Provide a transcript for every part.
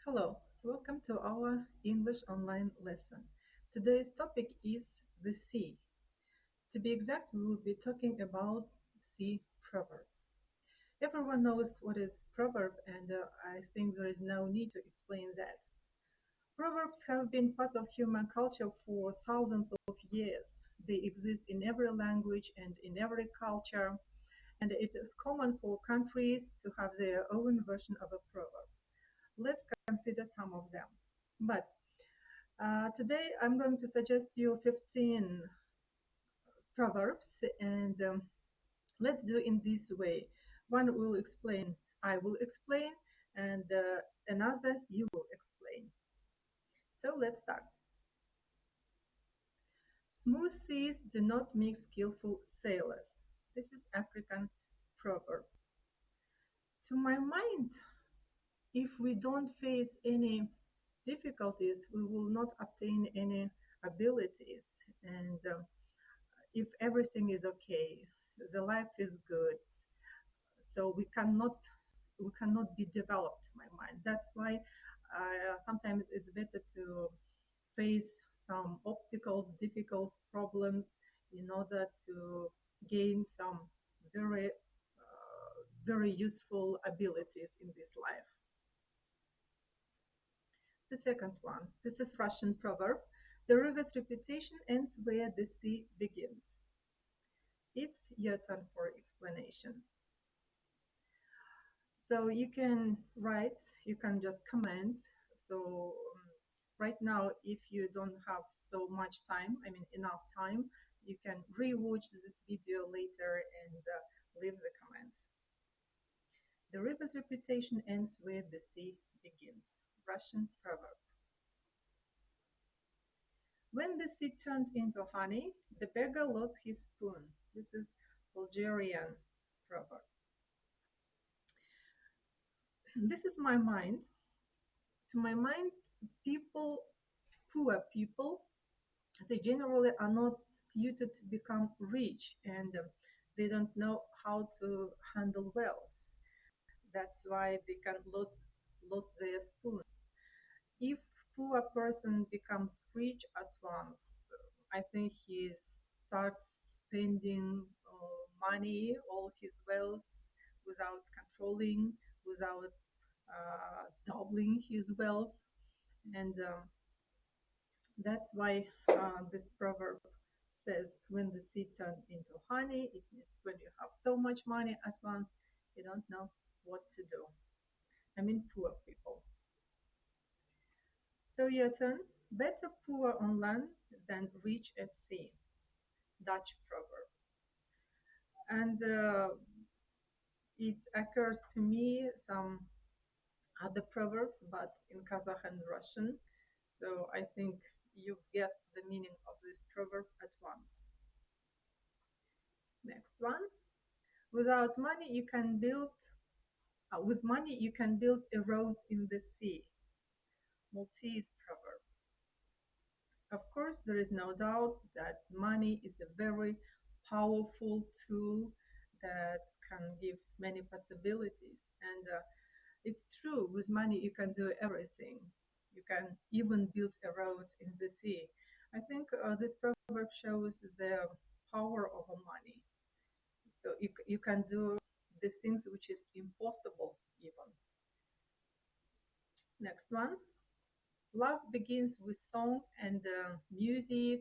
Hello, welcome to our English online lesson. Today's topic is the sea. To be exact, we will be talking about sea proverbs. Everyone knows what is proverb, and I think there is no need to explain that. Proverbs have been part of human culture for thousands of years. They exist in every language and in every culture, and it is common for countries to have their own version of a proverb. Let's consider some of them. But today I'm going to suggest you 15 proverbs, and let's do in this way. One will explain, I will explain, and another you will explain. So let's start. Smooth seas do not make skillful sailors. This is African proverb. To my mind, if we don't face any difficulties, we will not obtain any abilities. And if everything is okay, the life is good, so we cannot be developed, to my mind. That's why sometimes it's better to face some obstacles, difficult problems, in order to gain some very useful abilities in this life. The second one, this is Russian proverb. The river's reputation ends where the sea begins. It's your turn for explanation. So you can write, you can just comment. So right now, if you don't have so much time, enough time, you can re-watch this video later and leave the comments. The river's reputation ends where the sea begins. Russian proverb. When the sea turned into honey, the beggar lost his spoon. This is Bulgarian proverb. This is my mind. To my mind, poor people, they generally are not suited to become rich, and they don't know how to handle wealth. That's why they can lose their spoons. If poor person becomes rich at once, I think he starts spending money, all his wealth, without controlling, without doubling his wealth, and that's why this proverb says, when the sea turned into honey, it means when you have so much money at once, you don't know what to do. Poor people. So your turn. Better poor on land than rich at sea. Dutch proverb. And it occurs to me some other proverbs, but in Kazakh and Russian. So I think you've guessed the meaning of this proverb at once. Next one. Without money, you can build. With money, you can build a road in the sea. Maltese proverb. Of course, there is no doubt that money is a very powerful tool that can give many possibilities. And it's true, with money you can do everything. You can even build a road in the sea. I think this proverb shows the power of money. So you can do the things which is impossible even. Next one. Love begins with song and music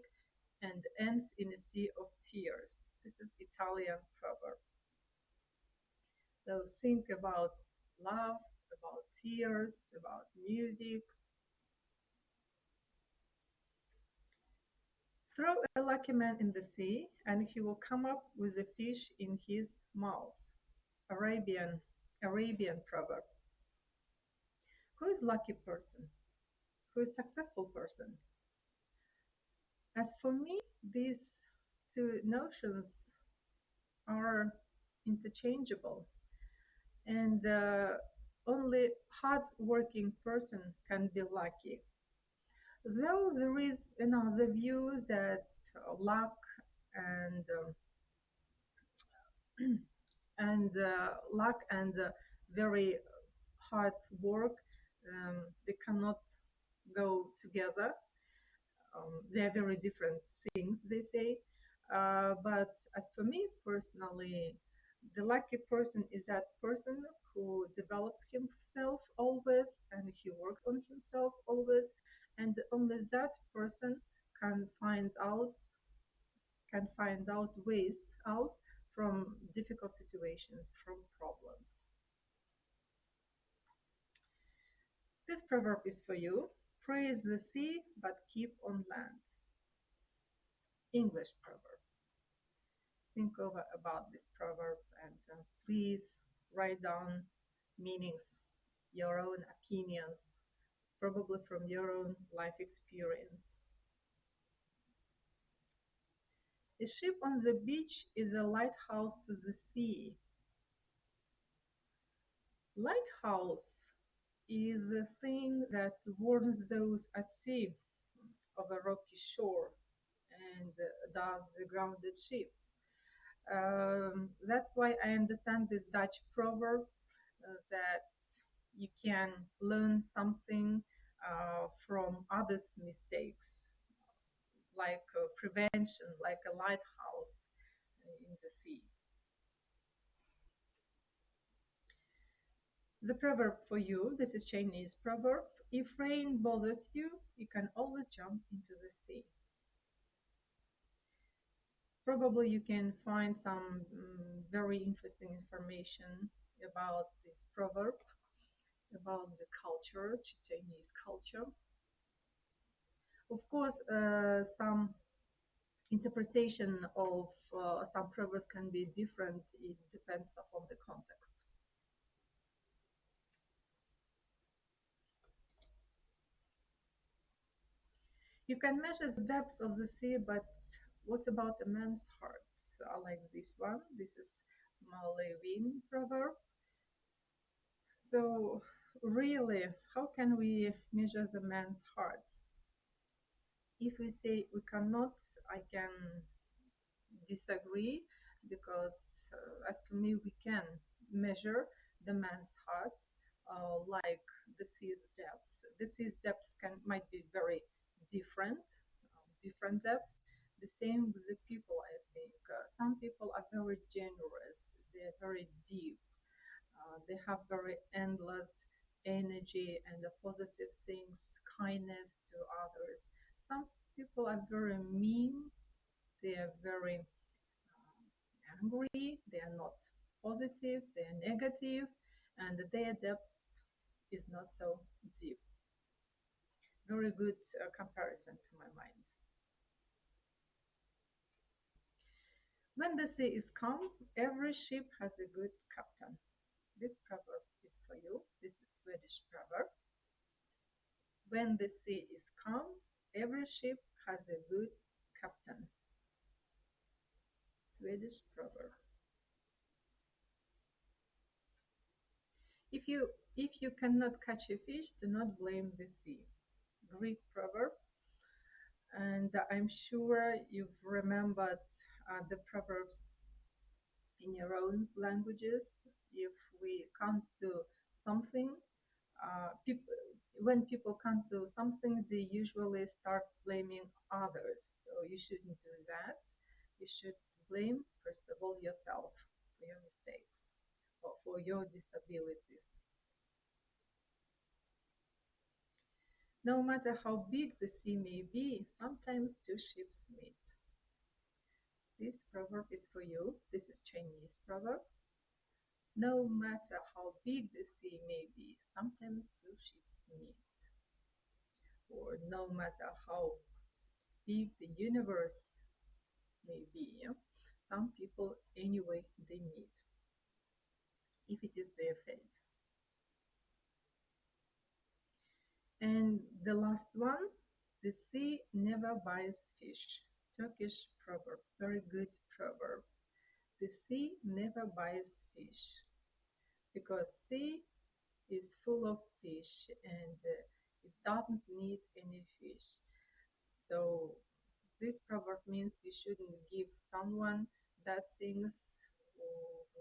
and ends in a sea of tears. This is Italian proverb. So think about love, about tears, about music. Throw a lucky man in the sea, and he will come up with a fish in his mouth. Arabian proverb. Who is lucky person? Who is successful person? As for me, these two notions are interchangeable, and only hard-working person can be lucky. Though there is another view that luck and luck and very hard work, They cannot go together. They are very different things, they say. But as for me personally, the lucky person is that person who develops himself always and he works on himself always, and only that person can find out ways out from difficult situations, from problems. This proverb is for you. Praise the sea, but keep on land. English proverb. Think over about this proverb and please write down meanings, your own opinions, probably from your own life experience. A ship on the beach is a lighthouse to the sea. Lighthouse is a thing that warns those at sea of a rocky shore and does the grounded ship. That's why I understand this Dutch proverb that you can learn something from others' mistakes, like prevention, like a lighthouse in the sea. The proverb for you, this is Chinese proverb. If rain bothers you, you can always jump into the sea. Probably you can find some very interesting information about this proverb, about the culture, Chinese culture. Of course, some interpretation of some proverbs can be different. It depends upon the context. You can measure the depths of the sea, but what about a man's heart? I like this one. This is Malawian Proverb. So really, how can we measure the man's heart? If we say we cannot, I can disagree, because as for me, we can measure the man's heart like the sea's depths. The sea's depths might be very different depths. The same with the people, I think. Some people are very generous, they're very deep, they have very endless energy and positive things, kindness to others. Some people are very mean, they are very angry, they are not positive, they are negative, and their depth is not so deep. Very good comparison to my mind. When the sea is calm, every ship has a good captain. This proverb is for you. This is Swedish proverb. When the sea is calm, every ship has a good captain. Swedish proverb. If you cannot catch a fish, do not blame the sea. Greek proverb. And I'm sure you've remembered the proverbs in your own languages. If we can't do something, when people can't do something, they usually start blaming others. So you shouldn't do that. You should blame, first of all, yourself for your mistakes or for your disabilities. No matter how big the sea may be, sometimes two ships meet. This proverb is for you. This is Chinese proverb. No matter how big the sea may be, sometimes two ships meet. Or no matter how big the universe may be, some people anyway they meet, if it is their fate. And the last one, the sea never buys fish. Turkish proverb, very good proverb. The sea never buys fish, because sea is full of fish and it doesn't need any fish. So this proverb means you shouldn't give someone that things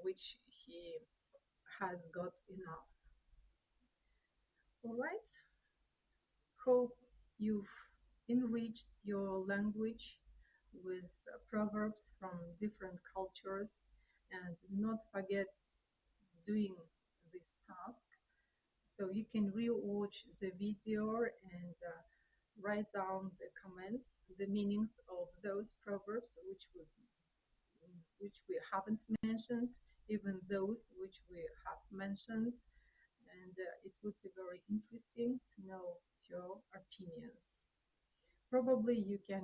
which he has got enough. All right. Hope you've enriched your language with proverbs from different cultures, and do not forget doing this task. So you can re-watch the video and write down the comments, the meanings of those proverbs which we haven't mentioned, even those which we have mentioned, and it would be very interesting to know your opinions. Probably you can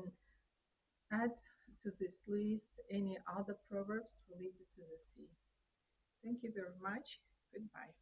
add to this list any other proverbs related to the sea. Thank you very much. Goodbye.